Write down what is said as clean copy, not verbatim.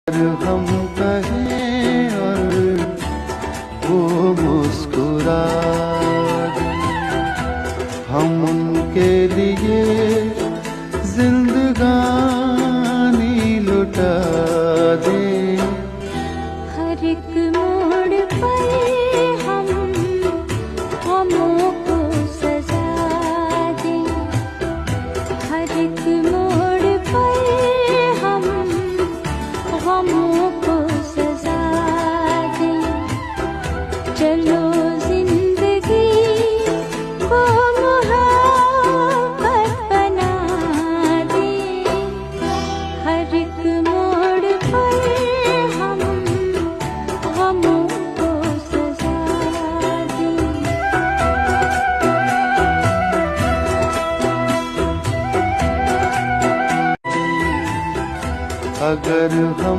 हम कहें और वो मुस्कुरा दे, हम उनके लिए जिंदगानी लुटा दे। हर एक मोड़ पर हम गमों को सजा दे, हर एक मोड़ पर हम गमों को सजा दे। चलो जिंदगी को मोहब्बत बना दे, हर एक मोड़ पर हम गमों को सजा दे। अगर हम